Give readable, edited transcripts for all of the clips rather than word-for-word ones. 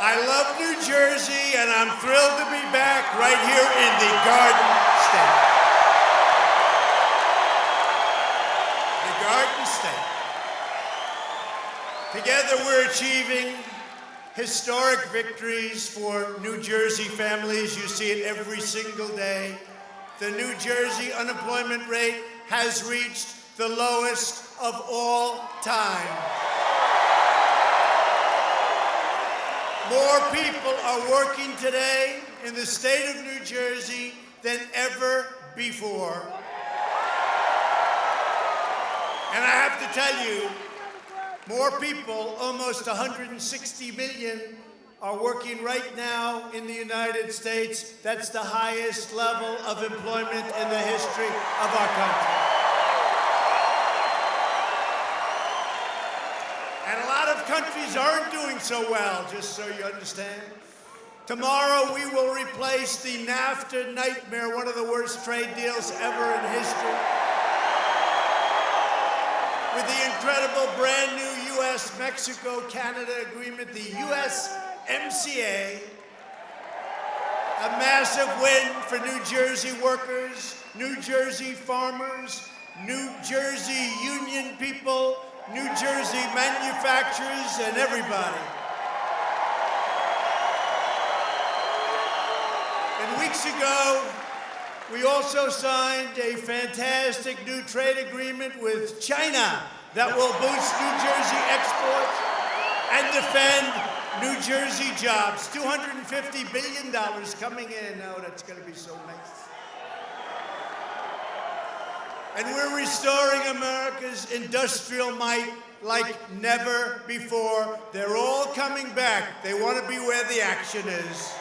I love New Jersey, and I'm thrilled to be back right here in the Garden State. The Garden State. Together we're achieving historic victories for New Jersey families. You see it every single day. The New Jersey unemployment rate has reached the lowest of all time. More people are working today in the state of New Jersey than ever before. And I have to tell you, more people, almost 160 million, are working right now in the United States. That's the highest level of employment in the history of our country. And a lot of countries aren't doing so well, just so you understand. Tomorrow we will replace the NAFTA nightmare, one of the worst trade deals ever in history, with the incredible brand new U.S.-Mexico-Canada agreement, the USMCA, a massive win for New Jersey workers, New Jersey farmers, New Jersey union people, New Jersey manufacturers, and everybody. And weeks ago, we also signed a fantastic new trade agreement with China that will boost New Jersey exports and defend New Jersey jobs. $250 billion coming in. Oh, that's going to be so nice. And we're restoring America's industrial might like never before. They're all coming back. They want to be where the action is.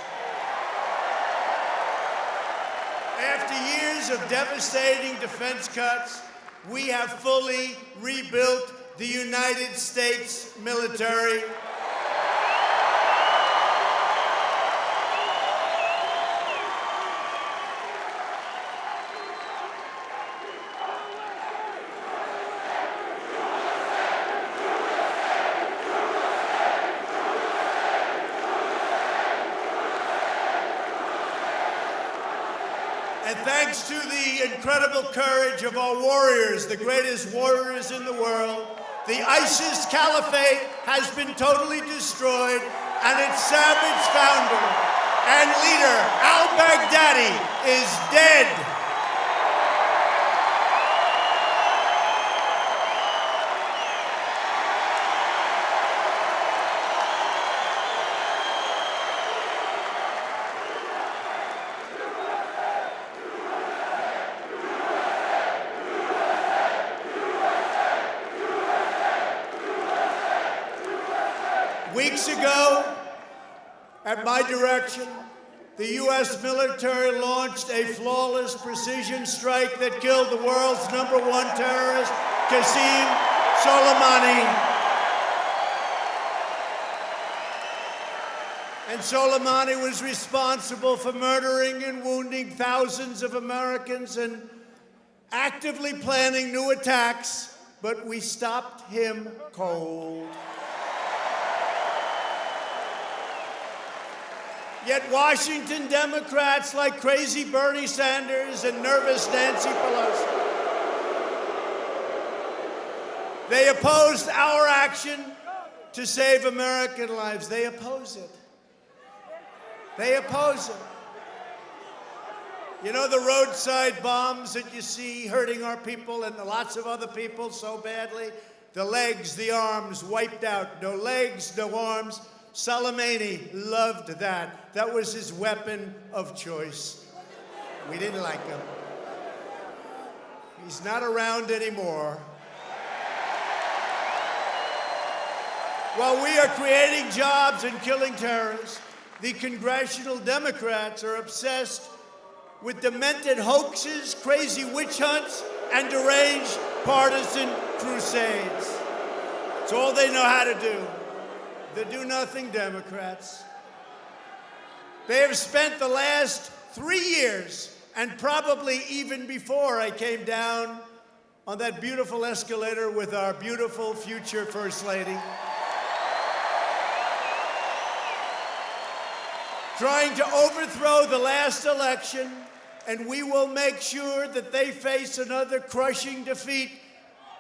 After years of devastating defense cuts, we have fully rebuilt the United States military. And thanks to the incredible courage of our warriors, the greatest warriors in the world, the ISIS caliphate has been totally destroyed, and its savage founder and leader, al-Baghdadi, is dead. Weeks ago, at my direction, the U.S. military launched a flawless precision strike that killed the world's #1 terrorist, Qasem Soleimani. And Soleimani was responsible for murdering and wounding thousands of Americans and actively planning new attacks, but we stopped him cold. Yet Washington Democrats like crazy Bernie Sanders and nervous Nancy Pelosi, they opposed our action to save American lives. They oppose it. They oppose it. You know the roadside bombs that you see hurting our people and lots of other people so badly? The legs, the arms wiped out. No legs, no arms. Soleimani loved that. That was his weapon of choice. We didn't like him. He's not around anymore. While we are creating jobs and killing terrorists, the congressional Democrats are obsessed with demented hoaxes, crazy witch hunts, and deranged partisan crusades. It's all they know how to do. The do-nothing Democrats. They have spent the last 3 years, and probably even before I came down on that beautiful escalator with our beautiful future First Lady, trying to overthrow the last election, and we will make sure that they face another crushing defeat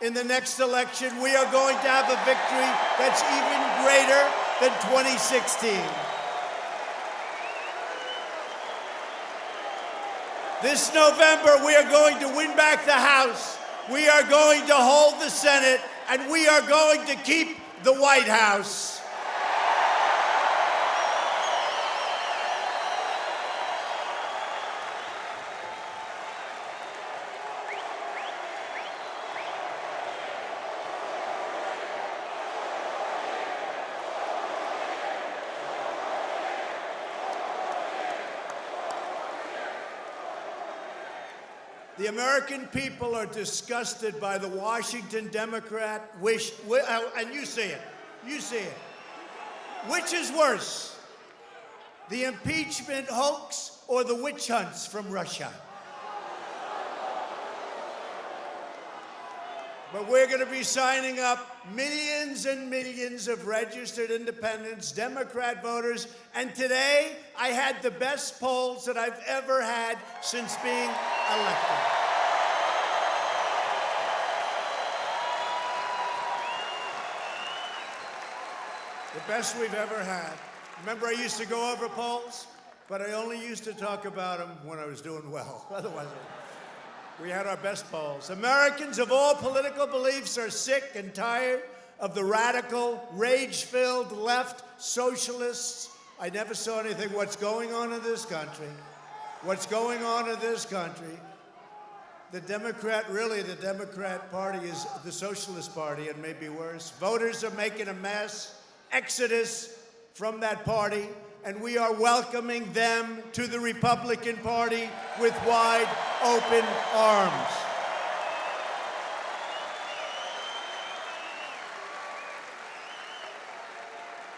in the next election. We are going to have a victory that's even greater than 2016. This November, we are going to win back the House. We are going to hold the Senate, and we are going to keep the White House. The American people are disgusted by the Washington Democrat and you see it. Which is worse, the impeachment hoax or the witch hunts from Russia? But we're going to be signing up millions and millions of registered independents, Democrat voters, and today I had the best polls that I've ever had since being elected. The best we've ever had. Remember, I used to go over polls, but I only used to talk about them when I was doing well. Otherwise, we had our best polls. Americans of all political beliefs are sick and tired of the radical, rage-filled left socialists. I never saw anything. What's going on in this country? What's going on in this country? The Democrat Party is the Socialist Party, and maybe worse. Voters are making a mass exodus from that party, and we are welcoming them to the Republican Party with wide open arms.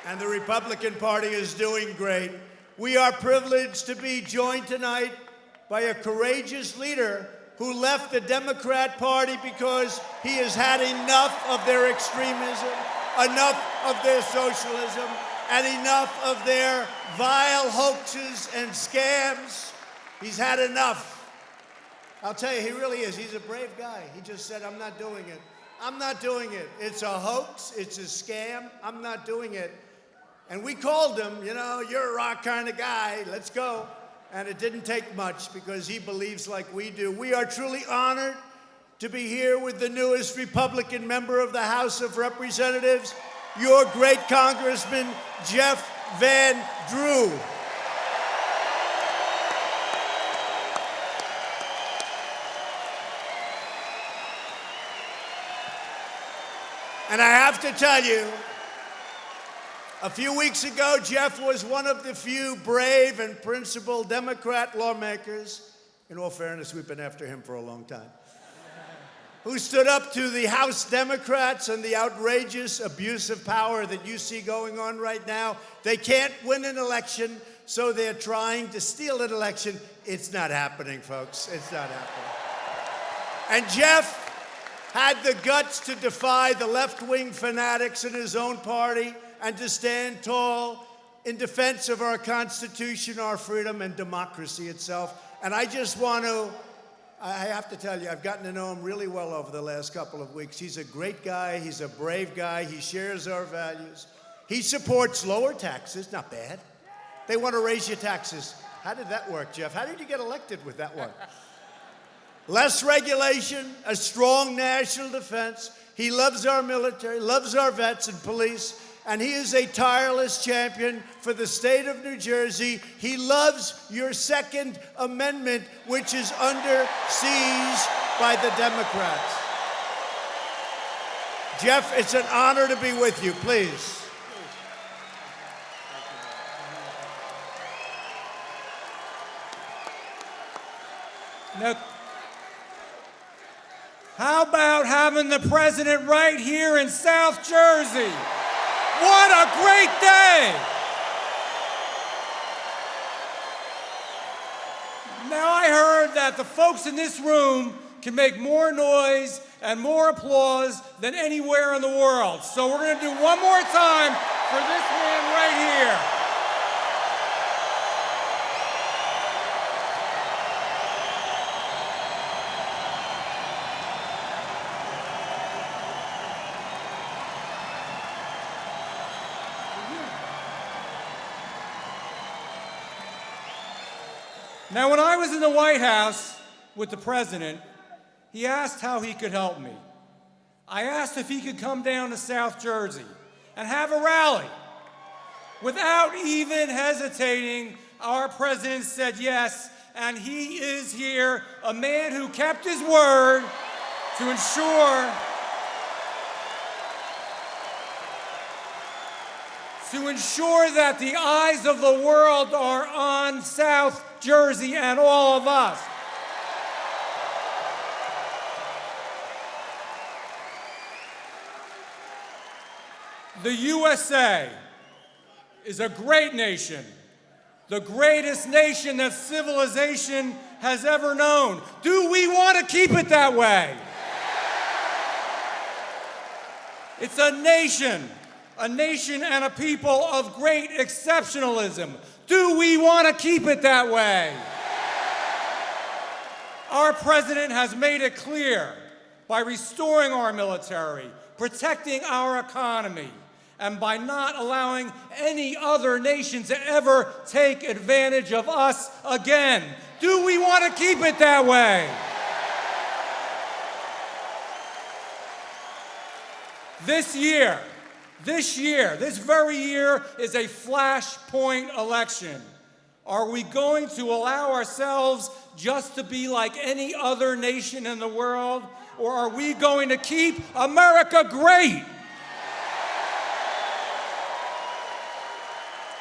And the Republican Party is doing great. We are privileged to be joined tonight by a courageous leader who left the Democrat Party because he has had enough of their extremism, enough of their socialism, and enough of their vile hoaxes and scams. He's had enough. I'll tell you, he really is. He's a brave guy. He just said, I'm not doing it. I'm not doing it. It's a hoax. It's a scam. I'm not doing it. And we called him, you're a rock kind of guy. Let's go. And it didn't take much because he believes like we do. We are truly honored to be here with the newest Republican member of the House of Representatives, your great Congressman, Jeff Van Drew. And I have to tell you, a few weeks ago, Jeff was one of the few brave and principled Democrat lawmakers, in all fairness, we've been after him for a long time, who stood up to the House Democrats and the outrageous abuse of power that you see going on right now. They can't win an election, so they're trying to steal an election. It's not happening, folks. It's not happening. And Jeff had the guts to defy the left-wing fanatics in his own party and to stand tall in defense of our Constitution, our freedom, and democracy itself. And I have to tell you, I've gotten to know him really well over the last couple of weeks. He's a great guy. He's a brave guy. He shares our values. He supports lower taxes. Not bad. They want to raise your taxes. How did that work, Jeff? How did you get elected with that one? Less regulation, a strong national defense. He loves our military, loves our vets and police, and he is a tireless champion for the state of New Jersey. He loves your Second Amendment, which is under siege by the Democrats. Jeff, it's an honor to be with you, please. Now, how about having the president right here in South Jersey? What a great day! Now I heard that the folks in this room can make more noise and more applause than anywhere in the world. So we're going to do one more time for this man right here. Now, when I was in the White House with the president, he asked how he could help me. I asked if he could come down to South Jersey and have a rally. Without even hesitating, our president said yes, and he is here, a man who kept his word to ensure that the eyes of the world are on South Jersey and all of us. The USA is a great nation, the greatest nation that civilization has ever known. Do we want to keep it that way? It's a nation and a people of great exceptionalism. Do we want to keep it that way? Our president has made it clear by restoring our military, protecting our economy, and by not allowing any other nation to ever take advantage of us again. Do we want to keep it that way? This very year is a flashpoint election. Are we going to allow ourselves just to be like any other nation in the world, or are we going to keep America great?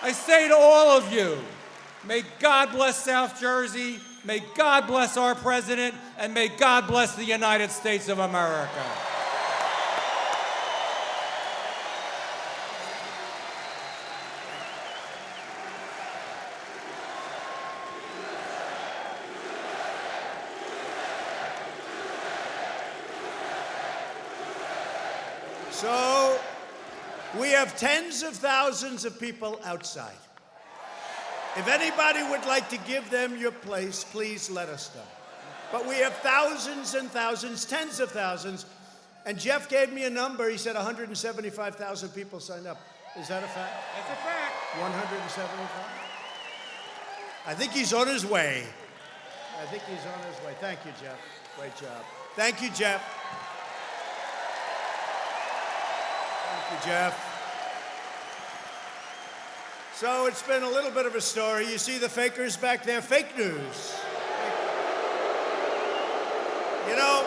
I say to all of you, may God bless South Jersey, may God bless our president, and may God bless the United States of America. So, we have tens of thousands of people outside. If anybody would like to give them your place, please let us know. But we have thousands and thousands, tens of thousands, and Jeff gave me a number. He said 175,000 people signed up. Is that a fact? That's a fact. 175? I think he's on his way. Thank you, Jeff. Great job. Thank you, Jeff. Thank you, Jeff. So it's been a little bit of a story. You see the fakers back there? Fake news. You know,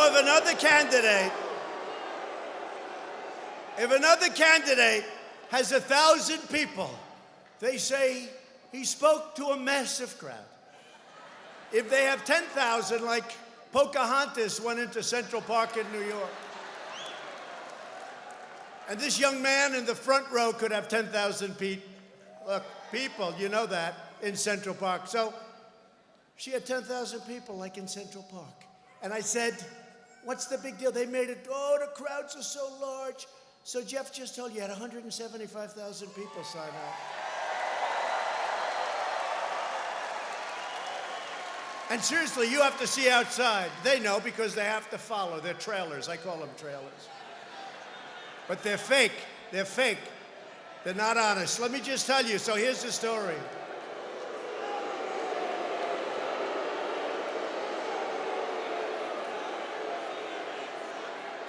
if another candidate has 1,000 people, they say he spoke to a massive crowd. If they have 10,000, like Pocahontas went into Central Park in New York. And this young man in the front row could have 10,000 people, you know that, in Central Park. So she had 10,000 people, like in Central Park. And I said, what's the big deal? They made it, the crowds are so large. So Jeff just told you had 175,000 people sign up. And seriously, you have to see outside. They know because they have to follow. They're trailers. I call them trailers. But they're fake. They're fake. They're not honest. Let me just tell you. So here's the story.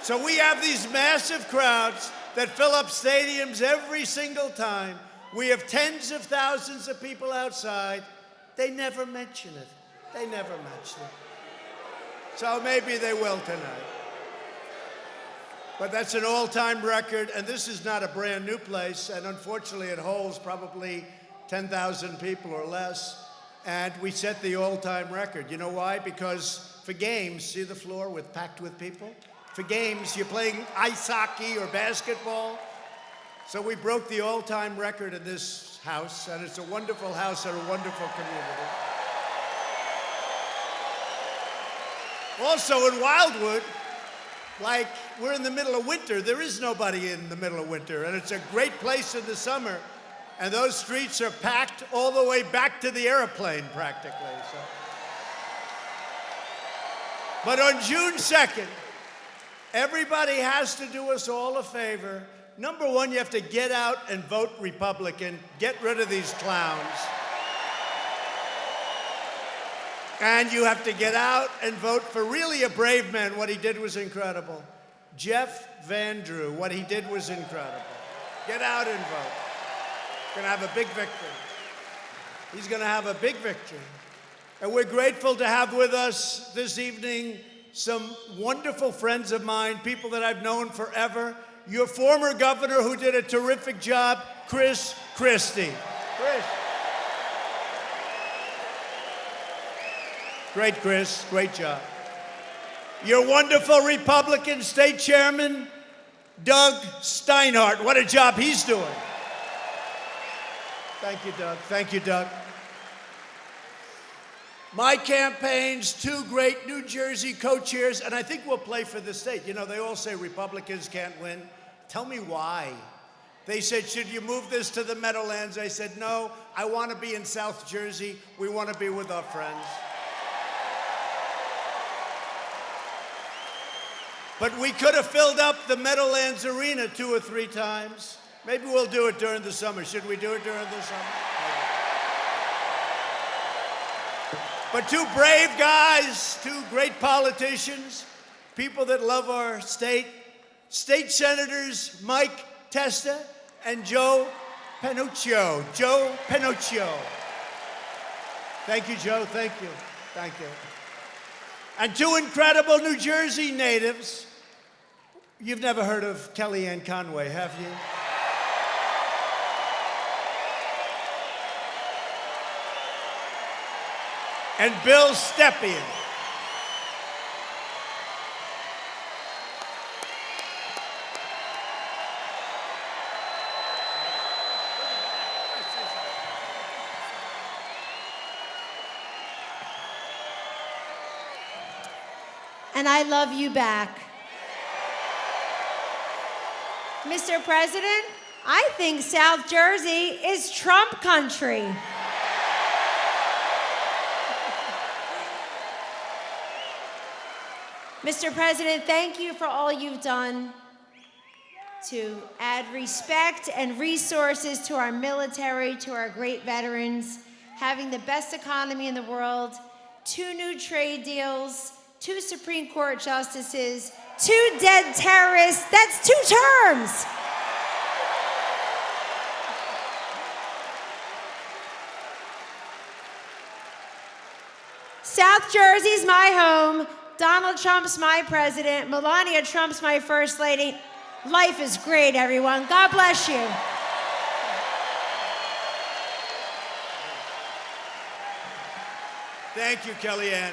So we have these massive crowds that fill up stadiums every single time. We have tens of thousands of people outside. They never mention it. They never mention it. So maybe they will tonight. But that's an all-time record, and this is not a brand new place, and unfortunately it holds probably 10,000 people or less, and we set the all-time record. You know why? Because for games, see the floor packed with people? For games, you're playing ice hockey or basketball. So we broke the all-time record in this house, and it's a wonderful house and a wonderful community. Also in Wildwood, like we're in the middle of winter, there is nobody in the middle of winter, and it's a great place in the summer, and those streets are packed all the way back to the airplane practically. So. But on June 2nd, everybody has to do us all a favor. Number one, you have to get out and vote Republican. Get rid of these clowns. And you have to get out and vote for really a brave man. What he did was incredible. Jeff Van Drew, what he did was incredible. Get out and vote. Going to have a big victory. He's going to have a big victory. And we're grateful to have with us this evening some wonderful friends of mine, people that I've known forever. Your former governor who did a terrific job, Chris Christie. Chris. Great, Chris. Great job. Your wonderful Republican state chairman, Doug Steinhardt. What a job he's doing. Thank you, Doug. Thank you, Doug. My campaign's two great New Jersey co-chairs, and I think we'll play for the state. You know, they all say Republicans can't win. Tell me why. They said, should you move this to the Meadowlands? I said, no, I want to be in South Jersey. We want to be with our friends. But we could have filled up the Meadowlands Arena 2 or 3 times. Maybe we'll do it during the summer. Should we do it during the summer? But two brave guys, two great politicians, people that love our state, State Senators Mike Testa and Joe Panuccio. Joe Panuccio. Thank you, Joe. Thank you. Thank you. And two incredible New Jersey natives. You've never heard of Kellyanne Conway, have you? And Bill Stepien. And I love you back. Mr. President, I think South Jersey is Trump country. Mr. President, thank you for all you've done to add respect and resources to our military, to our great veterans, having the best economy in the world, 2 new trade deals, 2 Supreme Court justices, 2 dead terrorists. That's 2 terms. South Jersey's my home. Donald Trump's my president. Melania Trump's my first lady. Life is great, everyone. God bless you. Thank you, Kellyanne.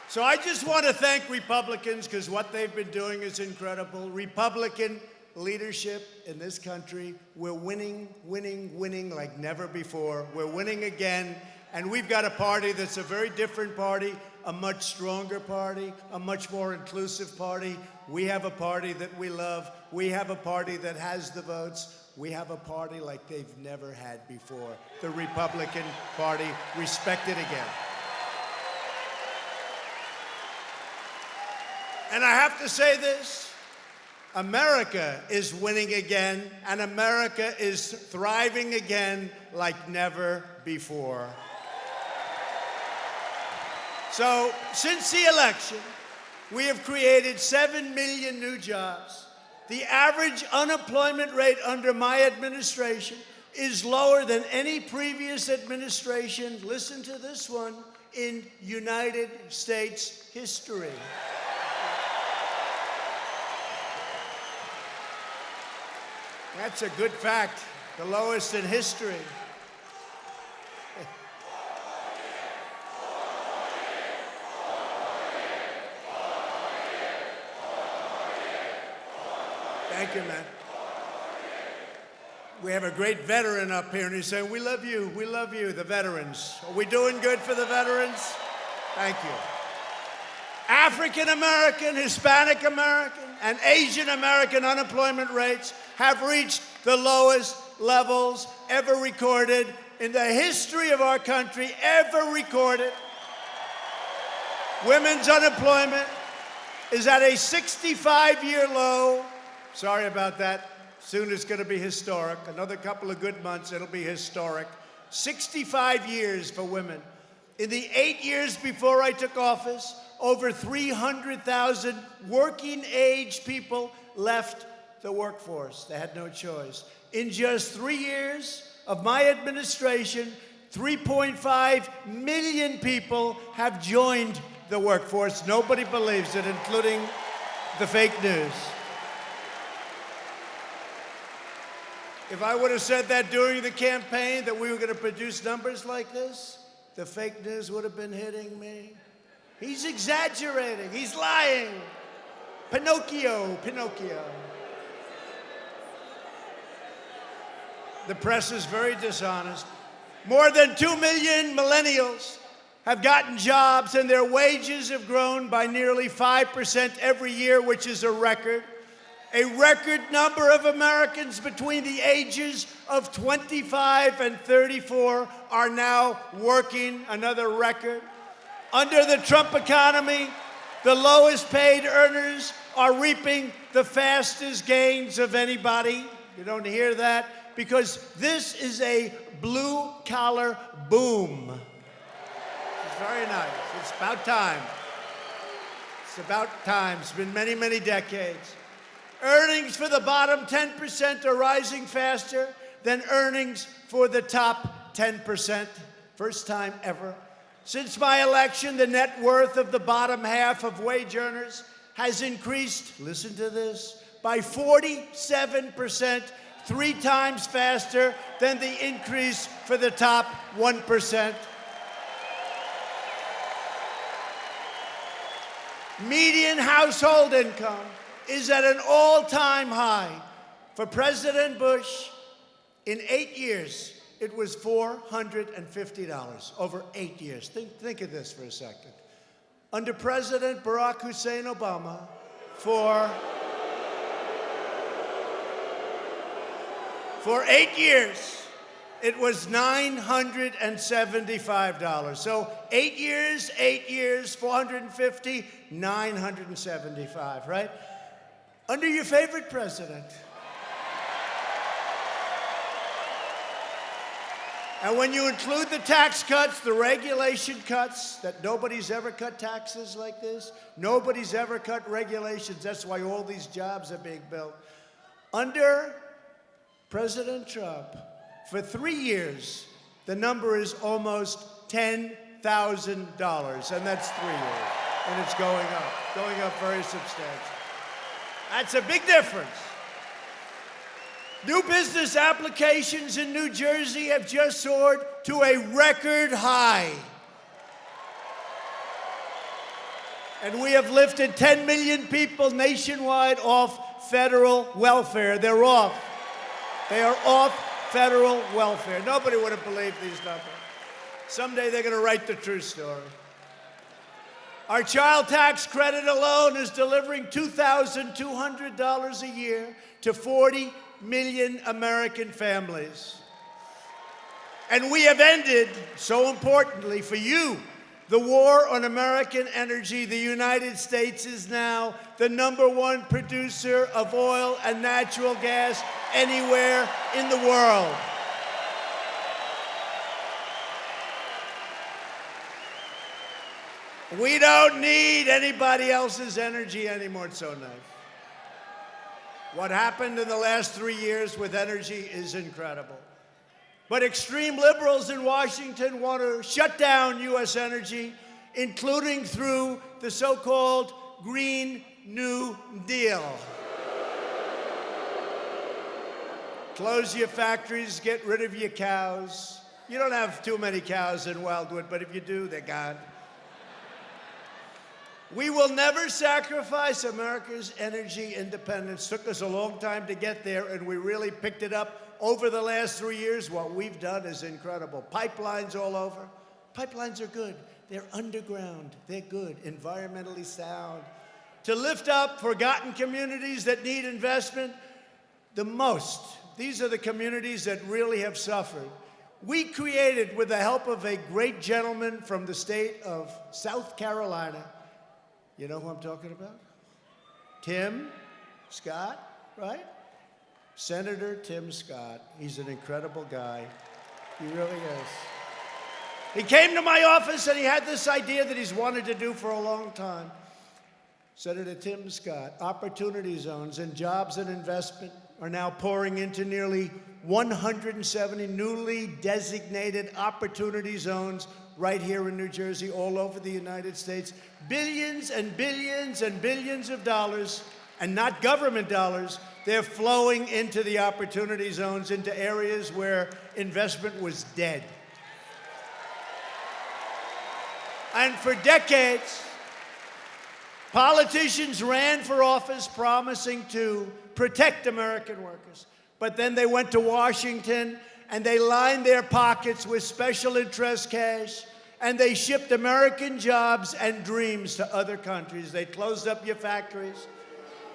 So I just want to thank Republicans because what they've been doing is incredible. Republican leadership in this country, we're winning, winning, winning like never before. We're winning again, and we've got a party that's a very different party, a much stronger party, a much more inclusive party. We have a party that we love. We have a party that has the votes. We have a party like they've never had before. The Republican Party, respected again. And I have to say this, America is winning again, and America is thriving again like never before. So, since the election, we have created 7 million new jobs. The average unemployment rate under my administration is lower than any previous administration, listen to this one, in United States history. That's a good fact, the lowest in history. Thank you, man. We have a great veteran up here, and he's saying, we love you, the veterans. Are we doing good for the veterans? Thank you. African American, Hispanic American, and Asian American unemployment rates have reached the lowest levels ever recorded in the history of our country, ever recorded. Women's unemployment is at a 65-year low. Sorry about that. Soon it's going to be historic. Another couple of good months, it'll be historic. 65 years for women. In the 8 years before I took office, over 300,000 working-age people left the workforce. They had no choice. In just 3 years of my administration, 3.5 million people have joined the workforce. Nobody believes it, including the fake news. If I would have said that during the campaign, that we were going to produce numbers like this, the fake news would have been hitting me. He's exaggerating. He's lying. Pinocchio, Pinocchio. The press is very dishonest. More than 2 million millennials have gotten jobs, and their wages have grown by nearly 5% every year, which is a record. A record number of Americans between the ages of 25 and 34 are now working, another record. Under the Trump economy, the lowest paid earners are reaping the fastest gains of anybody. You don't hear that? Because this is a blue-collar boom. It's very nice. It's about time. It's about time. It's been many, many decades. Earnings for the bottom 10% are rising faster than earnings for the top 10%. First time ever. Since my election, the net worth of the bottom half of wage earners has increased, listen to this, by 47%, 3 times faster than the increase for the top 1%. Median household income is at an all-time high. For President Bush, in 8 years, it was $450 over 8 years. Think of this for a second. Under President Barack Hussein Obama, for 8 years, it was $975. So 8 years, 450, 975, right? Under your favorite president. And when you include the tax cuts, the regulation cuts, that nobody's ever cut taxes like this, nobody's ever cut regulations, that's why all these jobs are being built. Under President Trump, for 3 years, the number is almost $10,000, and that's 3 years. And it's going up very substantially. That's a big difference. New business applications in New Jersey have just soared to a record high. And we have lifted 10 million people nationwide off federal welfare. They're off. They are off federal welfare. Nobody would have believed these numbers. Someday they're going to write the true story. Our child tax credit alone is delivering $2,200 a year to 40 million American families. And we have ended, so importantly for you, the war on American energy. The United States is now the #1 producer of oil and natural gas anywhere in the world. We don't need anybody else's energy anymore. It's so nice. What happened in the last 3 years with energy is incredible. But extreme liberals in Washington want to shut down U.S. energy, including through the so-called Green New Deal. Close your factories, get rid of your cows. You don't have too many cows in Wildwood, but if you do, they're gone. We will never sacrifice America's energy independence. Took us a long time to get there, and we really picked it up over the last 3 years. What we've done is incredible. Pipelines all over. Pipelines are good. They're underground. They're good, environmentally sound. To lift up forgotten communities that need investment the most. These are the communities that really have suffered. We created, with the help of a great gentleman from the state of South Carolina, you know who I'm talking about? Tim Scott. right? Senator Tim Scott. He's an incredible guy. He really is. He came to my office and he had this idea that he's wanted to do for a long time. Senator Tim Scott, opportunity zones and jobs and investment are now pouring into nearly 170 newly designated opportunity zones right here in New Jersey, all over the United States. Billions and billions and billions of dollars, and not government dollars, they're flowing into the opportunity zones, into areas where investment was dead. And for decades, politicians ran for office promising to protect American workers. But then they went to Washington and they lined their pockets with special interest cash, and they shipped American jobs and dreams to other countries. They closed up your factories.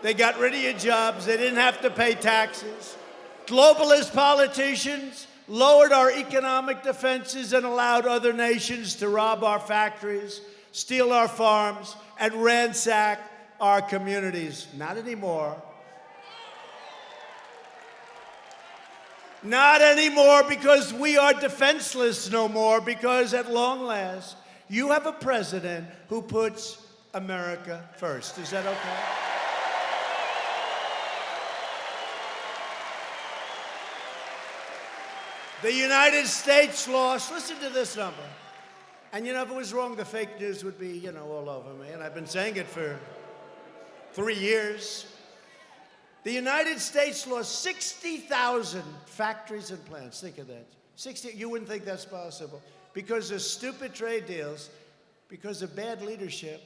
They got rid of your jobs. They didn't have to pay taxes. Globalist politicians lowered our economic defenses and allowed other nations to rob our factories, steal our farms, and ransack our communities. Not anymore. Not anymore, because we are defenseless no more, because at long last, you have a president who puts America first. Is that okay? The United States lost, listen to this number. And you know, if it was wrong, the fake news would be, all over me. And I've been saying it for 3 years. The United States lost 60,000 factories and plants. Think of that. 60, you wouldn't think that's possible. Because of stupid trade deals, because of bad leadership,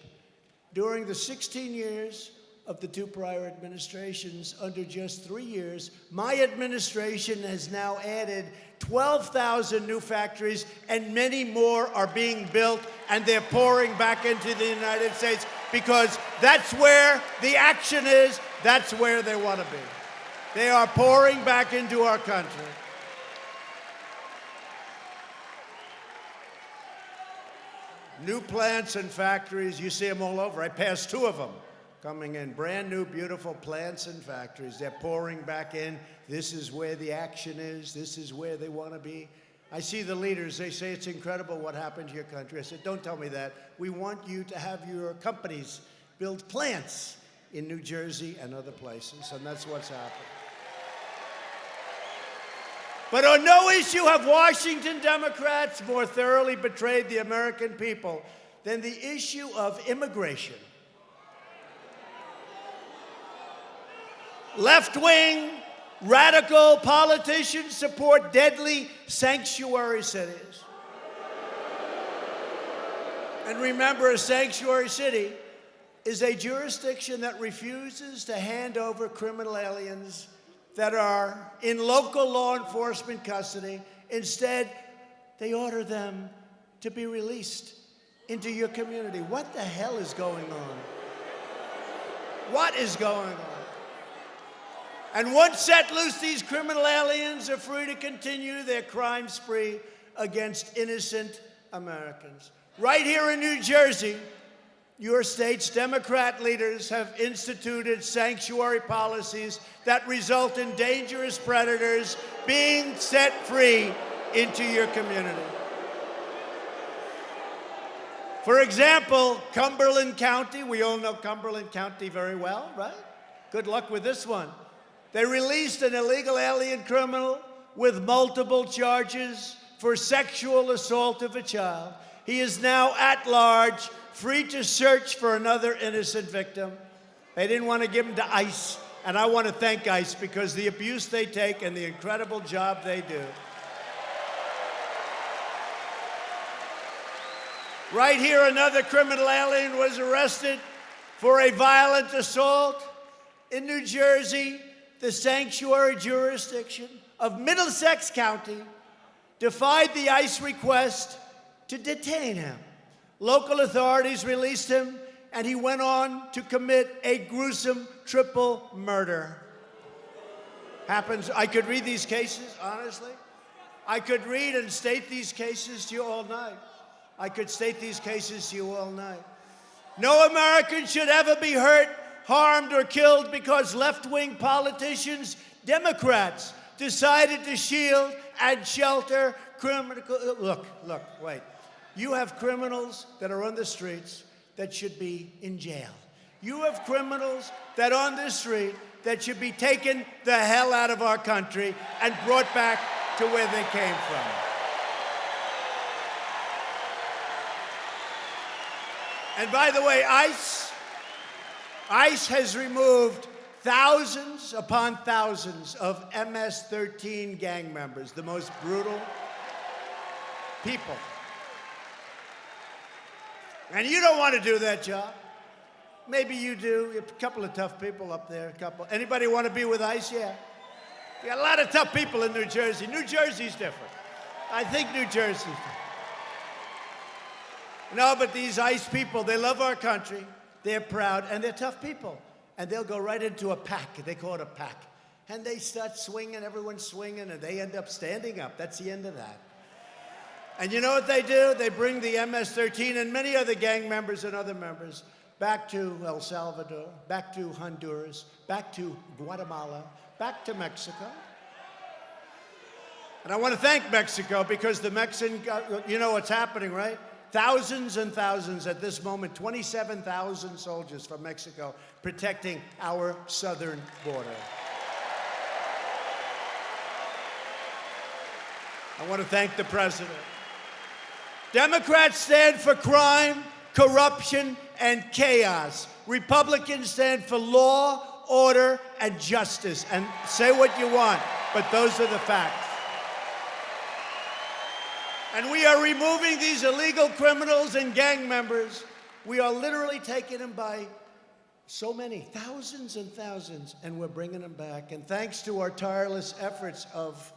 during the 16 years of the two prior administrations, under just 3 years, my administration has now added 12,000 new factories, and many more are being built, and they're pouring back into the United States because that's where the action is. That's where they want to be. They are pouring back into our country. New plants and factories, you see them all over. I passed 2 of them coming in. Brand new, beautiful plants and factories. They're pouring back in. This is where the action is. This is where they want to be. I see the leaders. They say it's incredible what happened to your country. I said, don't tell me that. We want you to have your companies build plants in New Jersey and other places, and that's what's happening. But on no issue have Washington Democrats more thoroughly betrayed the American people than the issue of immigration. Left-wing, radical politicians support deadly sanctuary cities. And remember, a sanctuary city is a jurisdiction that refuses to hand over criminal aliens that are in local law enforcement custody. Instead, they order them to be released into your community. What the hell is going on? What is going on? And once set loose, these criminal aliens are free to continue their crime spree against innocent Americans. Right here in New Jersey, your state's Democrat leaders have instituted sanctuary policies that result in dangerous predators being set free into your community. For example, Cumberland County, we all know Cumberland County very well, right? Good luck with this one. They released an illegal alien criminal with multiple charges for sexual assault of a child. He is now at large, free to search for another innocent victim. They didn't want to give him to ICE, and I want to thank ICE because the abuse they take and the incredible job they do. Right here, another criminal alien was arrested for a violent assault. In New Jersey, the sanctuary jurisdiction of Middlesex County defied the ICE request to detain him. Local authorities released him, and he went on to commit a gruesome triple murder. Happens. I could read these cases, honestly. I could read and state these cases to you all night. I could state these cases to you all night. No American should ever be hurt harmed or killed because left-wing politicians, Democrats, decided to shield and shelter criminal. Look, wait. You have criminals that are on the streets that should be in jail. You have criminals that are on the street that should be taken the hell out of our country and brought back to where they came from. And by the way, ICE has removed thousands upon thousands of MS-13 gang members, the most brutal people. And you don't want to do that job. Maybe you do. You have a couple of tough people up there. Anybody want to be with ICE? Yeah. You got a lot of tough people in New Jersey. New Jersey's different. I think New Jersey's different. No, but these ICE people, they love our country. They're proud, and they're tough people. And they'll go right into a pack. They call it a pack. And they start swinging, everyone's swinging, and they end up standing up. That's the end of that. And you know what they do? They bring the MS-13 and many other gang members and other members back to El Salvador, back to Honduras, back to Guatemala, back to Mexico. And I want to thank Mexico because the Mexican, you know what's happening, right? Thousands and thousands at this moment, 27,000 soldiers from Mexico protecting our southern border. I want to thank the president. Democrats stand for crime, corruption, and chaos. Republicans stand for law, order, and justice. And say what you want, but those are the facts. And we are removing these illegal criminals and gang members. We are literally taking them by so many, thousands and thousands, and we're bringing them back. And thanks to our tireless efforts of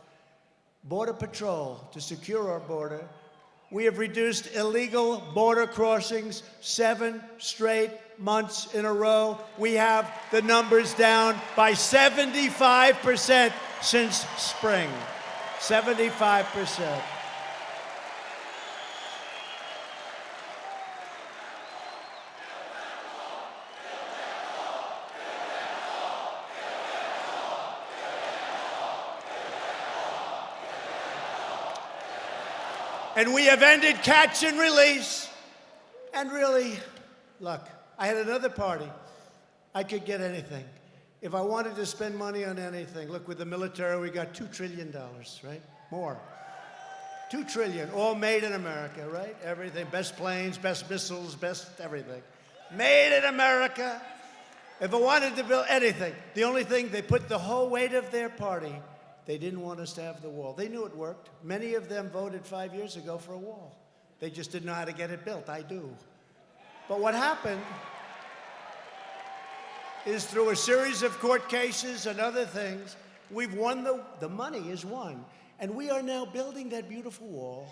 Border Patrol to secure our border, we have reduced illegal border crossings 7 straight months in a row. We have the numbers down by 75% since spring. 75%. And we have ended catch and release. And really, look, I had another party. I could get anything. If I wanted to spend money on anything, look, with the military, we got $2 trillion, right? More. $2 trillion, all made in America, right? Everything, best planes, best missiles, best everything. Made in America. If I wanted to build anything, the only thing, they put the whole weight of their party. They didn't want us to have the wall. They knew it worked. Many of them voted 5 years ago for a wall. They just didn't know how to get it built. I do. But what happened is through a series of court cases and other things, we've won the money is won. And we are now building that beautiful wall.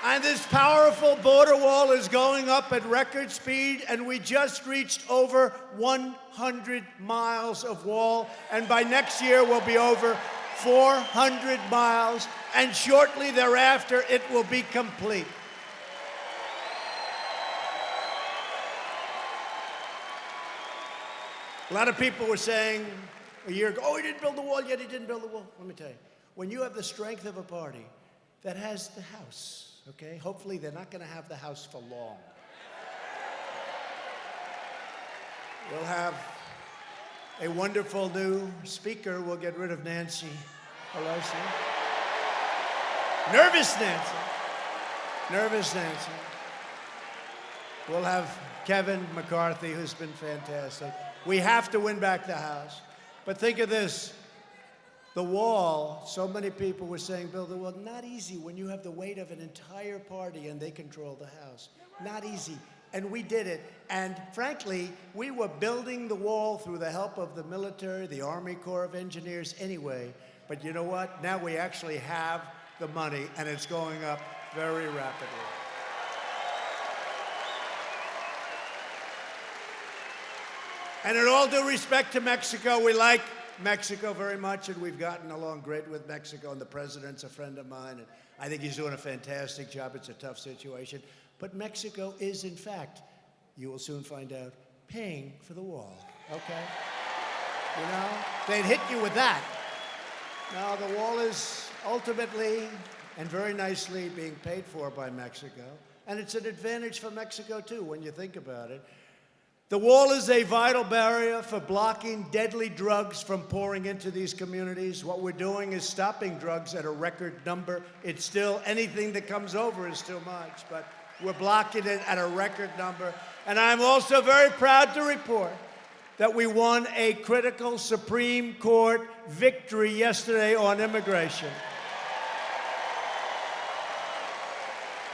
And this powerful border wall is going up at record speed, and we just reached over 100 miles of wall, and by next year we'll be over 400 miles, and shortly thereafter it will be complete. A lot of people were saying a year ago, oh, he didn't build the wall yet, he didn't build the wall. Let me tell you, when you have the strength of a party that has the House, okay? Hopefully they're not going to have the House for long. We'll have a wonderful new speaker. We'll get rid of Nancy Pelosi. Nervous Nancy. Nervous Nancy. We'll have Kevin McCarthy, who's been fantastic. We have to win back the House. But think of this. The wall, so many people were saying, build the wall. Not easy when you have the weight of an entire party and they control the House. Not easy. And we did it. And frankly, we were building the wall through the help of the military, the Army Corps of Engineers anyway. But you know what? Now we actually have the money, and it's going up very rapidly. And in all due respect to Mexico, we like Mexico very much, and we've gotten along great with Mexico, and the president's a friend of mine, and I think he's doing a fantastic job. It's a tough situation. But Mexico is, in fact, you will soon find out, paying for the wall, okay? You know, they'd hit you with that. Now, the wall is ultimately and very nicely being paid for by Mexico. And it's an advantage for Mexico, too, when you think about it. The wall is a vital barrier for blocking deadly drugs from pouring into these communities. What we're doing is stopping drugs at a record number. It's still, anything that comes over is too much, but we're blocking it at a record number. And I'm also very proud to report that we won a critical Supreme Court victory yesterday on immigration.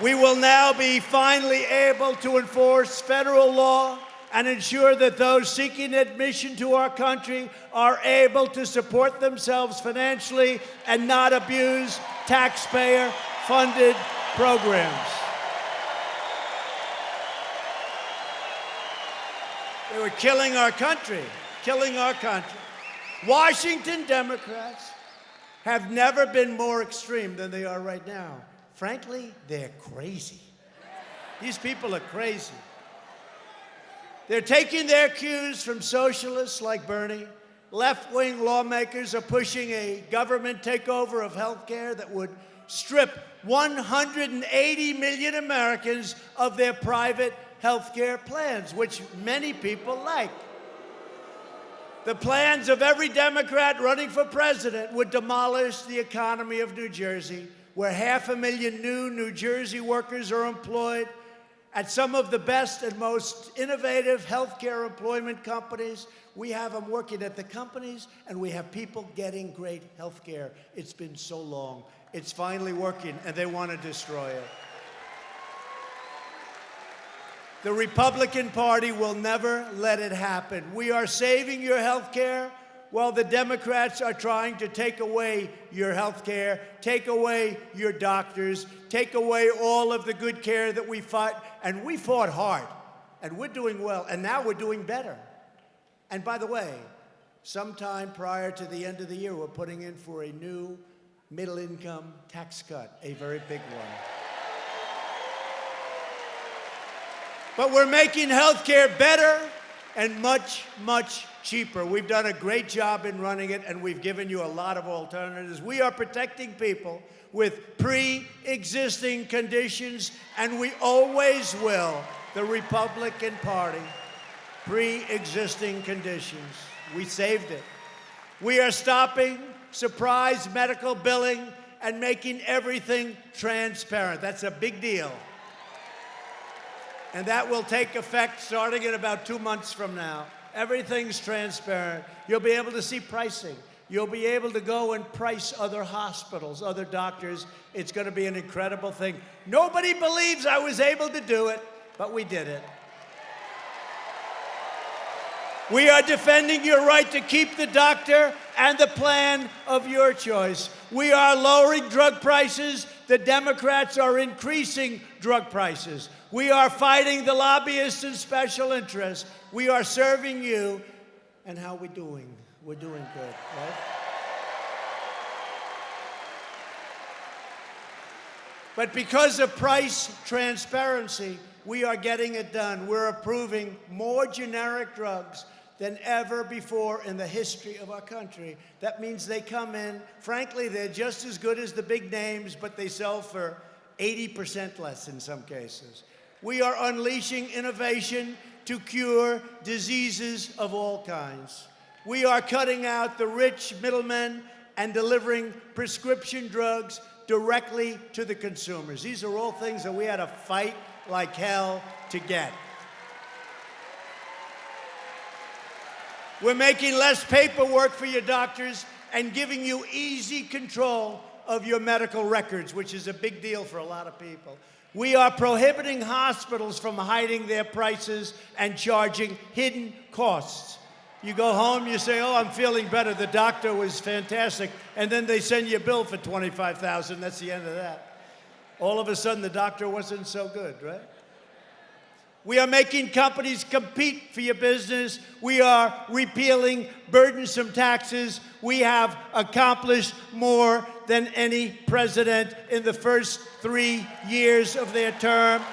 We will now be finally able to enforce federal law and ensure that those seeking admission to our country are able to support themselves financially and not abuse taxpayer-funded programs. They were killing our country, killing our country. Washington Democrats have never been more extreme than they are right now. Frankly, they're crazy. These people are crazy. They're taking their cues from socialists like Bernie. Left-wing lawmakers are pushing a government takeover of health care that would strip 180 million Americans of their private health care plans, which many people like. The plans of every Democrat running for president would demolish the economy of New Jersey, where 500,000 new New Jersey workers are employed at some of the best and most innovative healthcare employment companies. We have them working at the companies, and we have people getting great healthcare. It's been so long. It's finally working, and they want to destroy it. The Republican Party will never let it happen. We are saving your healthcare while the Democrats are trying to take away your health care, take away your doctors, take away all of the good care that we fought. And we fought hard, and we're doing well, and now we're doing better. And by the way, sometime prior to the end of the year, we're putting in for a new middle-income tax cut, a very big one. But we're making health care better and much, much cheaper. We've done a great job in running it, and we've given you a lot of alternatives. We are protecting people with pre-existing conditions, and we always will. The Republican Party, pre-existing conditions. We saved it. We are stopping surprise medical billing and making everything transparent. That's a big deal. And that will take effect starting in about 2 months from now. Everything's transparent. You'll be able to see pricing. You'll be able to go and price other hospitals, other doctors. It's going to be an incredible thing. Nobody believes I was able to do it, but we did it. We are defending your right to keep the doctor and the plan of your choice. We are lowering drug prices. The Democrats are increasing drug prices. We are fighting the lobbyists and special interests. We are serving you. And how are we doing? We're doing good, right? But because of price transparency, we are getting it done. We're approving more generic drugs than ever before in the history of our country. That means they come in, frankly, they're just as good as the big names, but they sell for 80% less in some cases. We are unleashing innovation to cure diseases of all kinds. We are cutting out the rich middlemen and delivering prescription drugs directly to the consumers. These are all things that we had to fight like hell to get. We're making less paperwork for your doctors and giving you easy control of your medical records, which is a big deal for a lot of people. We are prohibiting hospitals from hiding their prices and charging hidden costs. You go home, you say, oh, I'm feeling better. The doctor was fantastic. And then they send you a bill for $25,000. That's the end of that. All of a sudden, the doctor wasn't so good, right? We are making companies compete for your business. We are repealing burdensome taxes. We have accomplished more than any president in the first 3 years of their term.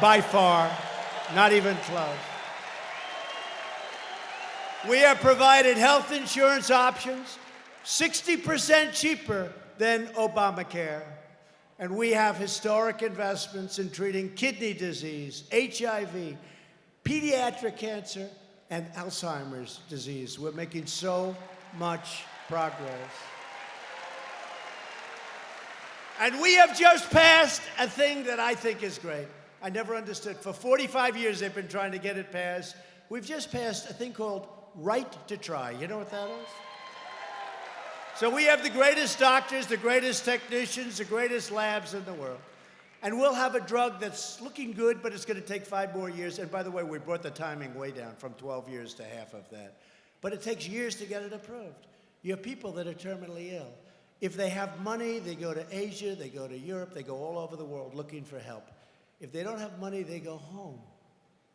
by far, not even close. We have provided health insurance options 60% cheaper than Obamacare. And we have historic investments in treating kidney disease, HIV, pediatric cancer, and Alzheimer's disease. We're making so much progress. And we have just passed a thing that I think is great. I never understood. For 45 years, they've been trying to get it passed. We've just passed a thing called right to try. You know what that is? So we have the greatest doctors, the greatest technicians, the greatest labs in the world. And we'll have a drug that's looking good, but it's going to take 5 more years. And by the way, we brought the timing way down from 12 years to half of that. But it takes years to get it approved. You have people that are terminally ill. If they have money, they go to Asia, they go to Europe, they go all over the world looking for help. If they don't have money, they go home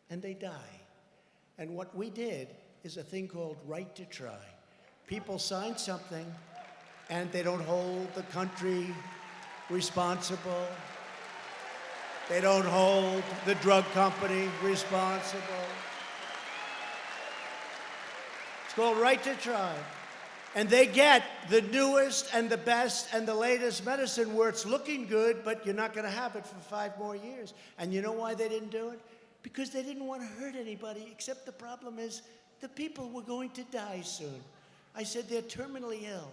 and they die. And what we did is a thing called right to try. People sign something and they don't hold the country responsible. They don't hold the drug company responsible. It's called right to try. And they get the newest and the best and the latest medicine where it's looking good, but you're not going to have it for 5 more years. And you know why they didn't do it? Because they didn't want to hurt anybody, except the problem is the people were going to die soon. I said, they're terminally ill.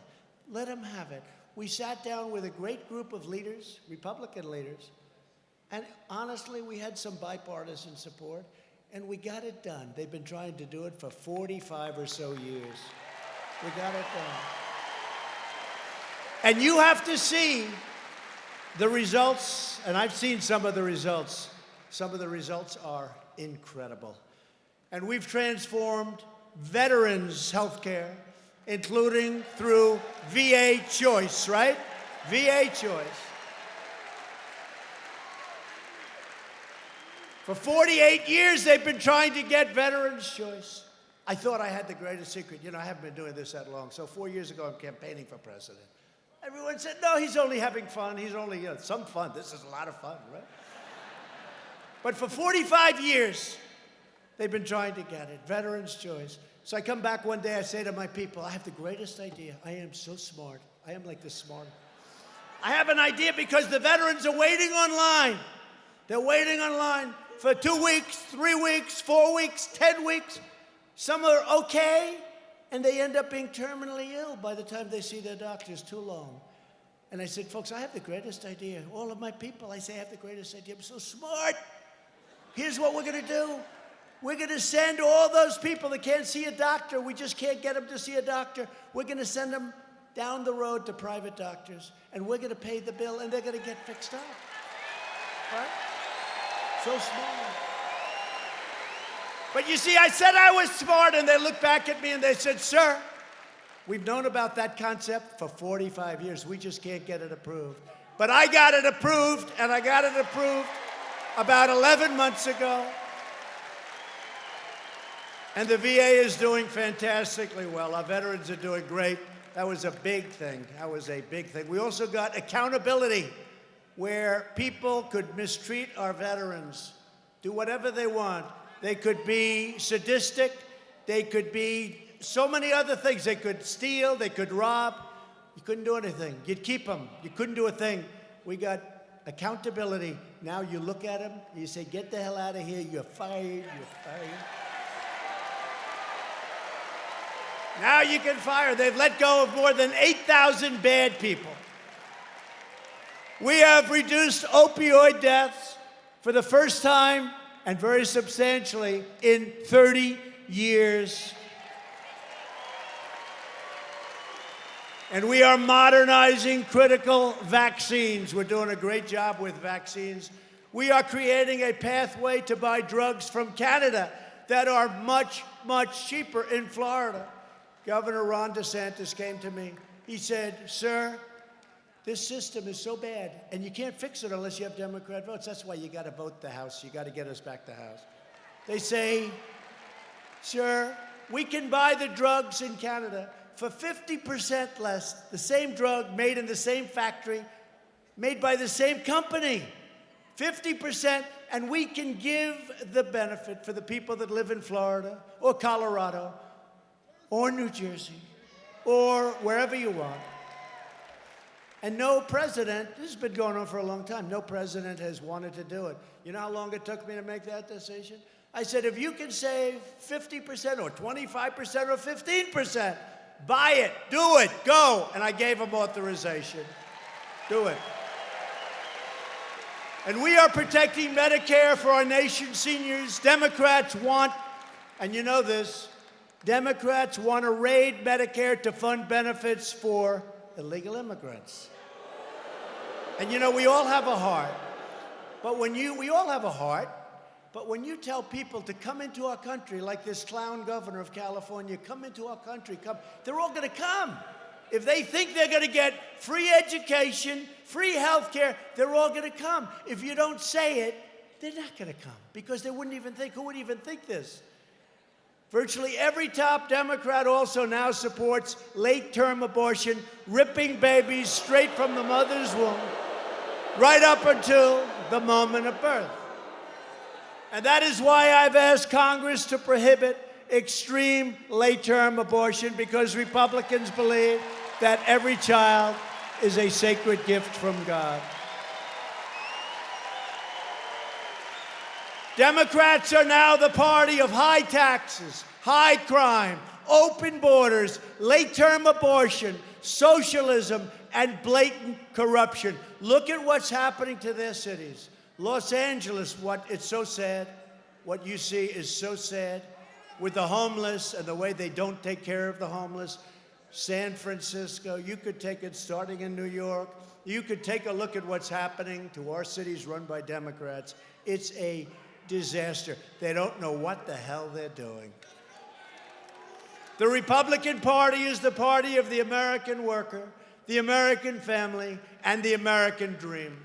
Let them have it. We sat down with a great group of leaders, Republican leaders, and honestly, we had some bipartisan support, and we got it done. They've been trying to do it for 45 or so years. We got it done. And you have to see the results, and I've seen some of the results. Some of the results are incredible. And we've transformed veterans' health care, including through VA Choice, right? VA Choice. For 48 years, they've been trying to get Veterans Choice. I thought I had the greatest secret. You know, I haven't been doing this that long. So 4 years ago, I'm campaigning for president. Everyone said, no, he's only having fun. He's only, some fun. This is a lot of fun, right? But for 45 years, they've been trying to get it, Veterans Choice. So I come back one day, I say to my people, I have the greatest idea. I am so smart. I am like the smart. I have an idea because the veterans are waiting online. They're waiting online for 2 weeks, 3 weeks, 4 weeks, 10 weeks. Some are okay, and they end up being terminally ill by the time they see their doctors, too long. And I said, folks, I have the greatest idea. All of my people, I say, I have the greatest idea. I'm so smart. Here's what we're going to do. We're going to send all those people that can't see a doctor. We just can't get them to see a doctor. We're going to send them down the road to private doctors, and we're going to pay the bill, and they're going to get fixed up. Right? So smart. But you see, I said I was smart, and they looked back at me and they said, sir, we've known about that concept for 45 years. We just can't get it approved. But I got it approved, and I got it approved about 11 months ago. And the VA is doing fantastically well. Our veterans are doing great. That was a big thing. That was a big thing. We also got accountability, where people could mistreat our veterans, do whatever they want. They could be sadistic. They could be so many other things. They could steal. They could rob. You couldn't do anything. You'd keep them. You couldn't do a thing. We got accountability. Now you look at them, you say, get the hell out of here. You're fired. You're fired. Now you can fire. They've let go of more than 8,000 bad people. We have reduced opioid deaths for the first time and very substantially in 30 years. And we are modernizing critical vaccines. We're doing a great job with vaccines. We are creating a pathway to buy drugs from Canada that are much, much cheaper in Florida. Governor Ron DeSantis came to me. He said, sir, this system is so bad, and you can't fix it unless you have Democrat votes. That's why you got to vote the House. You got to get us back the House. They say, sir, we can buy the drugs in Canada for 50% less, the same drug made in the same factory, made by the same company. 50%, And we can give the benefit for the people that live in Florida or Colorado or New Jersey or wherever you want. And no president, this has been going on for a long time, no president has wanted to do it. You know how long it took me to make that decision? I said, if you can save 50% or 25% or 15%, buy it, do it, go. And I gave them authorization. Do it. And we are protecting Medicare for our nation's seniors. Democrats want, and you know this, Democrats want to raid Medicare to fund benefits for illegal immigrants. And you know, we all have a heart, but we all have a heart, but when you tell people to come into our country, like this clown governor of California, come into our country, come, they're all going to come. If they think they're going to get free education, free health care, they're all going to come. If you don't say it, they're not going to come because they wouldn't even think, who would even think this? Virtually every top Democrat also now supports late-term abortion, ripping babies straight from the mother's womb, right up until the moment of birth. And that is why I've asked Congress to prohibit extreme late-term abortion, because Republicans believe that every child is a sacred gift from God. Democrats are now the party of high taxes, high crime, open borders, late-term abortion, socialism, and blatant corruption. Look at what's happening to their cities. Los Angeles, it's so sad. What you see is so sad with the homeless and the way they don't take care of the homeless. San Francisco, you could take it starting in New York. You could take a look at what's happening to our cities run by Democrats. It's a disaster. They don't know what the hell they're doing. The Republican Party is the party of the American worker, the American family, and the American dream.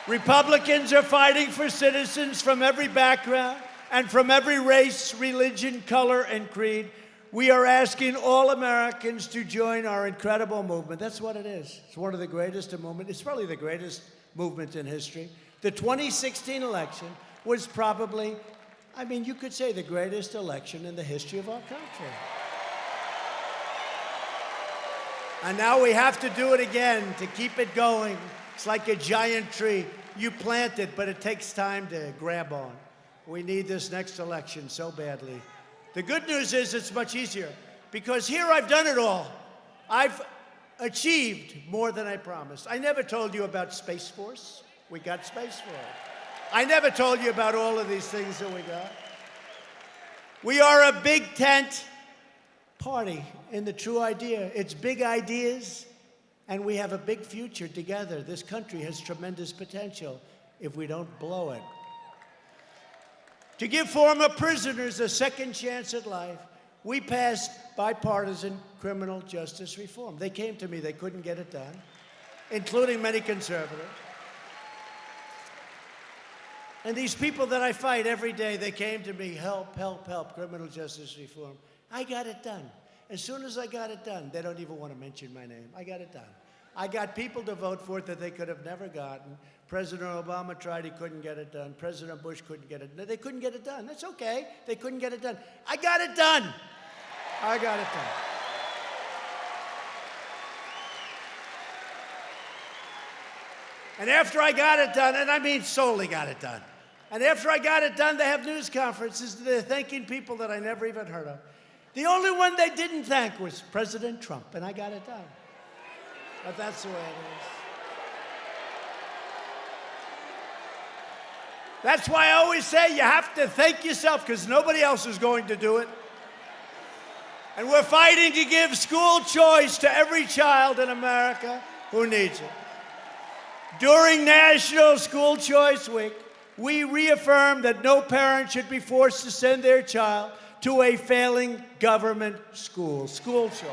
Republicans are fighting for citizens from every background and from every race, religion, color, and creed. We are asking all Americans to join our incredible movement. That's what it is. It's one of the greatest movements. It's probably the greatest movement in history. The 2016 election was probably, I mean, you could say the greatest election in the history of our country. And now we have to do it again to keep it going. It's like a giant tree. You plant it, but it takes time to grab on. We need this next election so badly. The good news is it's much easier, because here I've done it all. I've achieved more than I promised. I never told you about Space Force. We got Space Force. I never told you about all of these things that we got. We are a big tent party in the true idea. It's big ideas, and we have a big future together. This country has tremendous potential if we don't blow it. To give former prisoners a second chance at life, we passed bipartisan criminal justice reform. They came to me, they couldn't get it done, including many conservatives. And these people that I fight every day, they came to me, help, help, help, criminal justice reform. I got it done. As soon as I got it done, they don't even want to mention my name. I got it done. I got people to vote for it that they could have never gotten. President Obama tried, he couldn't get it done. President Bush couldn't get it done. They couldn't get it done. That's okay. They couldn't get it done. I got it done. I got it done. And after I got it done, and I mean solely got it done, and after I got it done, they have news conferences. They're thanking people that I never even heard of. The only one they didn't thank was President Trump, and I got it done. But that's the way it is. That's why I always say you have to thank yourself, because nobody else is going to do it. And we're fighting to give school choice to every child in America who needs it. During National School Choice Week, we reaffirmed that no parent should be forced to send their child to a failing government school. School choice.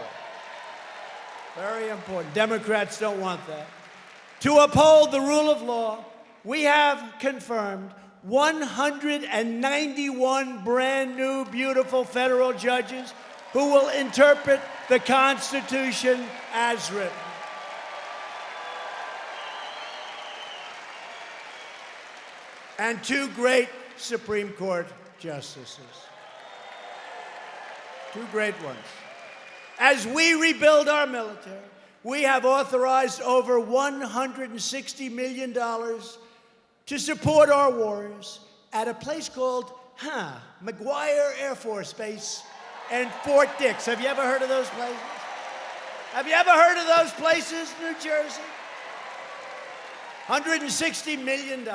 Very important. Democrats don't want that. To uphold the rule of law, we have confirmed 191 brand new, beautiful federal judges who will interpret the Constitution as written. and 2 great Supreme Court justices. 2 great ones. As we rebuild our military, we have authorized over $160 million to support our warriors at a place called McGuire Air Force Base and Fort Dix. Have you ever heard of those places? Have you ever heard of those places, New Jersey? $160 million.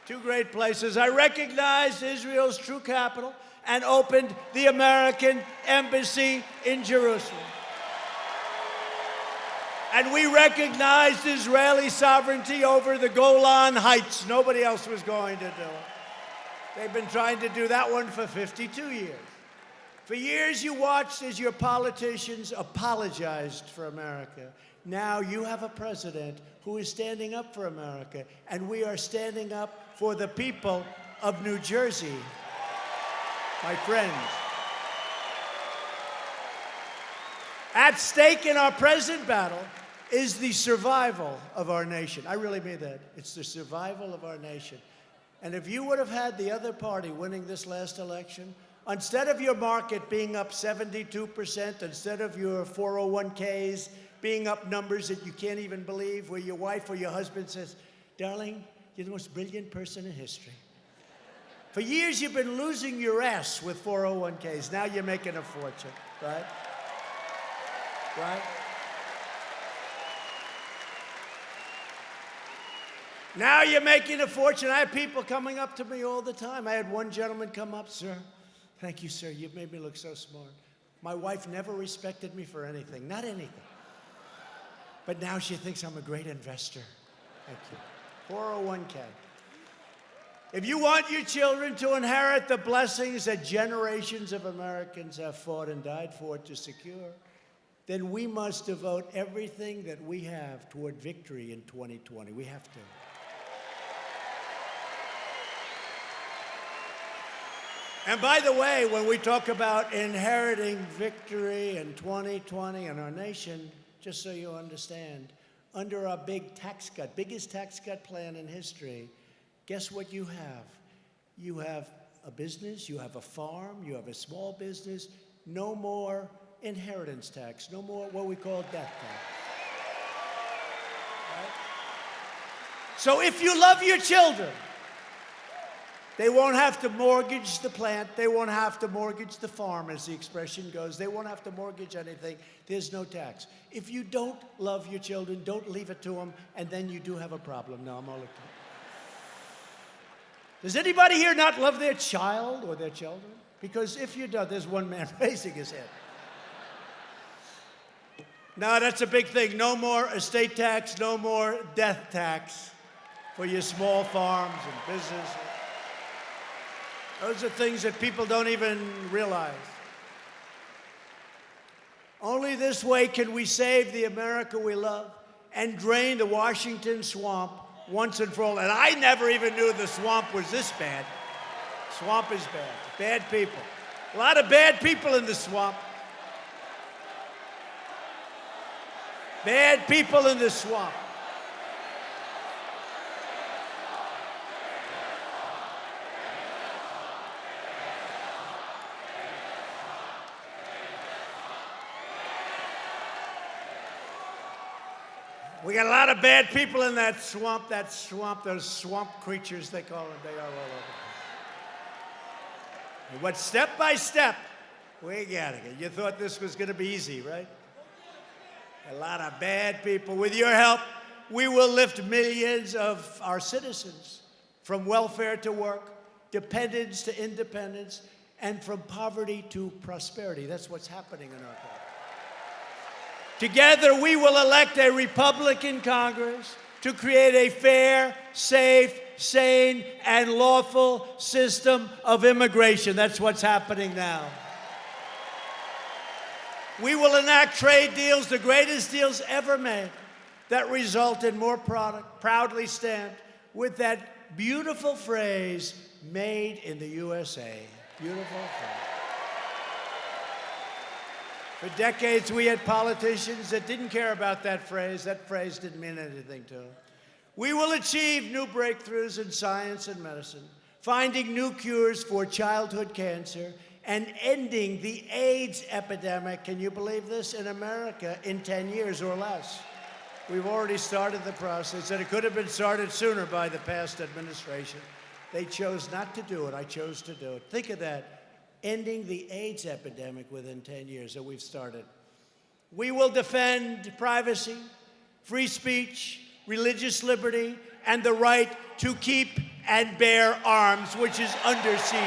2 great places. I recognized Israel's true capital and opened the American Embassy in Jerusalem. And we recognized Israeli sovereignty over the Golan Heights. Nobody else was going to do it. They've been trying to do that one for 52 years. For years, you watched as your politicians apologized for America. Now you have a president who is standing up for America, and we are standing up for the people of New Jersey, my friends. At stake in our present battle is the survival of our nation. I really mean that. It's the survival of our nation. And if you would have had the other party winning this last election, instead of your market being up 72%, instead of your 401ks being up numbers that you can't even believe, where your wife or your husband says, darling, you're the most brilliant person in history. For years, you've been losing your ass with 401ks. Now you're making a fortune, right? Right? Now you're making a fortune. I have people coming up to me all the time. I had one gentleman come up, sir. Thank you, sir. You've made me look so smart. My wife never respected me for anything, not anything. But now she thinks I'm a great investor. Thank you. 401k. If you want your children to inherit the blessings that generations of Americans have fought and died for to secure, then we must devote everything that we have toward victory in 2020. We have to. And by the way, when we talk about inheriting victory in 2020 in our nation, just so you understand, under our big tax cut, biggest tax cut plan in history, guess what you have? You have a business, you have a farm, you have a small business, no more inheritance tax, no more what we call death tax. Right? So if you love your children, they won't have to mortgage the plant. They won't have to mortgage the farm, as the expression goes. They won't have to mortgage anything. There's no tax. If you don't love your children, don't leave it to them, and then you do have a problem. No, I'm all looking. Does anybody here not love their child or their children? Because if you do, there's one man raising his head. No, that's a big thing. No more estate tax, no more death tax for your small farms and businesses. Those are things that people don't even realize. Only this way can we save the America we love and drain the Washington swamp once and for all. And I never even knew the swamp was this bad. Swamp is bad. Bad people. A lot of bad people in the swamp. Bad people in the swamp. We got a lot of bad people in that swamp, those swamp creatures they call them, they are all over. But step by step, we got it. You thought this was going to be easy, right? A lot of bad people. With your help, we will lift millions of our citizens from welfare to work, dependence to independence, and from poverty to prosperity. That's what's happening in our country. Together, we will elect a Republican Congress to create a fair, safe, sane, and lawful system of immigration. That's what's happening now. We will enact trade deals, the greatest deals ever made, that result in more product, proudly stamped with that beautiful phrase, made in the USA. Beautiful phrase. For decades, we had politicians that didn't care about that phrase. That phrase didn't mean anything to them. We will achieve new breakthroughs in science and medicine, finding new cures for childhood cancer, and ending the AIDS epidemic, can you believe this, in America in 10 years or less. We've already started the process, and it could have been started sooner by the past administration. They chose not to do it. I chose to do it. Think of that, ending the AIDS epidemic within 10 years that we've started. We will defend privacy, free speech, religious liberty, and the right to keep and bear arms, which is under siege.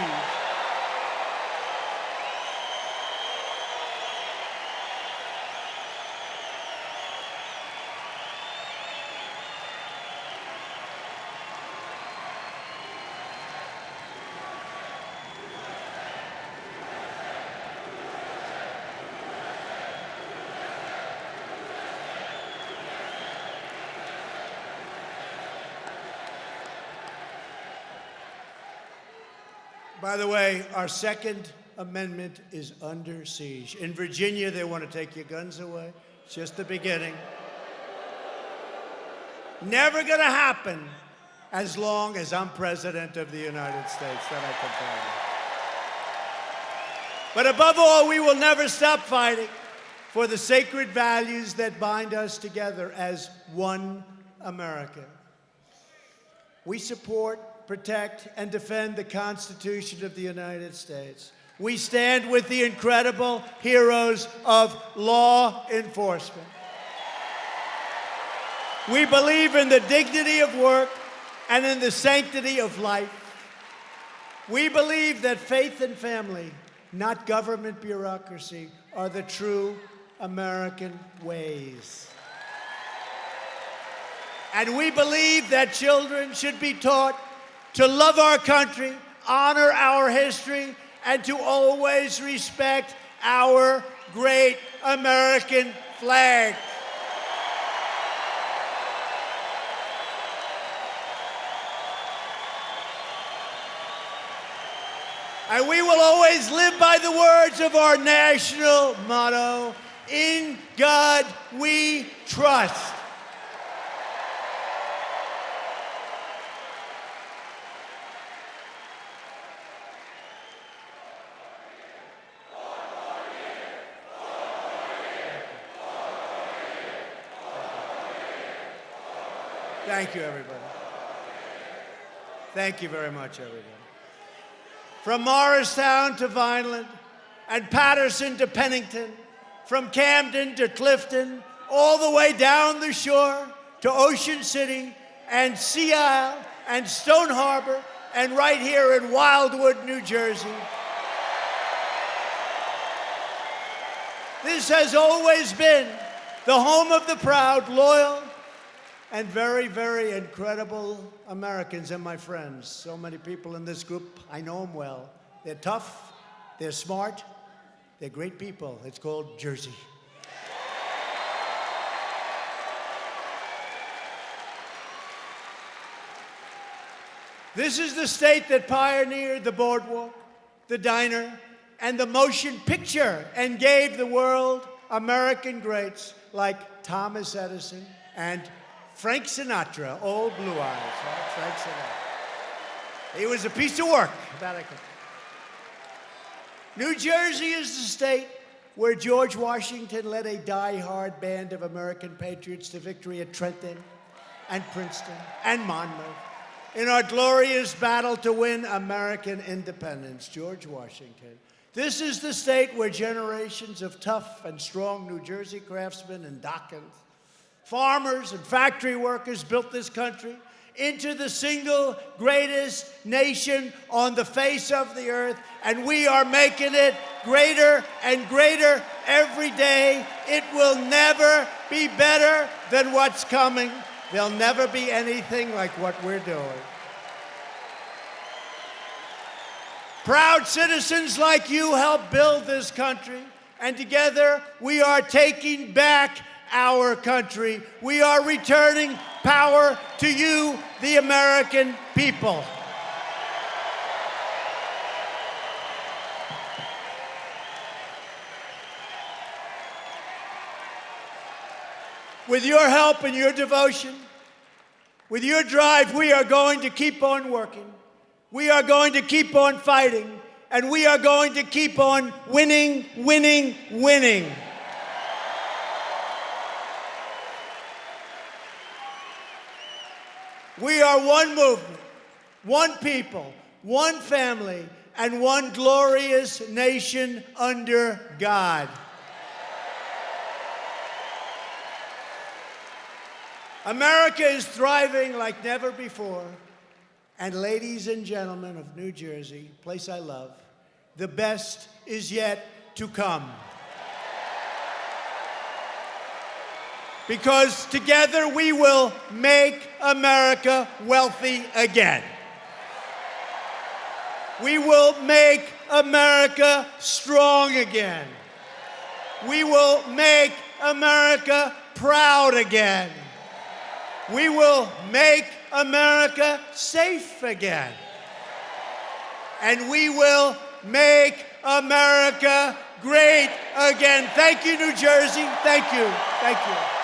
By the way, our Second Amendment is under siege. In Virginia, they want to take your guns away. It's just the beginning. Never going to happen as long as I'm president of the United States, that I can tell you. But above all, we will never stop fighting for the sacred values that bind us together as one America. We support, protect, and defend the Constitution of the United States. We stand with the incredible heroes of law enforcement. We believe in the dignity of work and in the sanctity of life. We believe that faith and family, not government bureaucracy, are the true American ways. And we believe that children should be taught to love our country, honor our history, and to always respect our great American flag. And we will always live by the words of our national motto, "In God we trust." Thank you, everybody. Thank you very much, everybody. From Morristown to Vineland, and Patterson to Pennington, from Camden to Clifton, all the way down the shore to Ocean City and Sea Isle and Stone Harbor, and right here in Wildwood, New Jersey. This has always been the home of the proud, loyal, and very, very incredible Americans and my friends. So many people in this group, I know them well. They're tough, they're smart, they're great people. It's called Jersey. This is the state that pioneered the boardwalk, the diner, and the motion picture, and gave the world American greats like Thomas Edison and Frank Sinatra, old blue eyes, right? Frank Sinatra. He was a piece of work. New Jersey is the state where George Washington led a die-hard band of American patriots to victory at Trenton and Princeton and Monmouth in our glorious battle to win American independence, George Washington. This is the state where generations of tough and strong New Jersey craftsmen and dockers, farmers and factory workers built this country into the single greatest nation on the face of the earth, and we are making it greater and greater every day. It will never be better than what's coming. There'll never be anything like what we're doing. Proud citizens like you helped build this country, and together we are taking back our country. We are returning power to you, the American people. With your help and your devotion, With your drive, we are going to keep on working. We are going to keep on fighting. And we are going to keep on winning, winning, winning. We are one movement, one people, one family, and one glorious nation under God. America is thriving like never before. And ladies and gentlemen of New Jersey, place I love, the best is yet to come. Because together we will make America wealthy again. We will make America strong again. We will make America proud again. We will make America safe again. And we will make America great again. Thank you, New Jersey. Thank you. Thank you.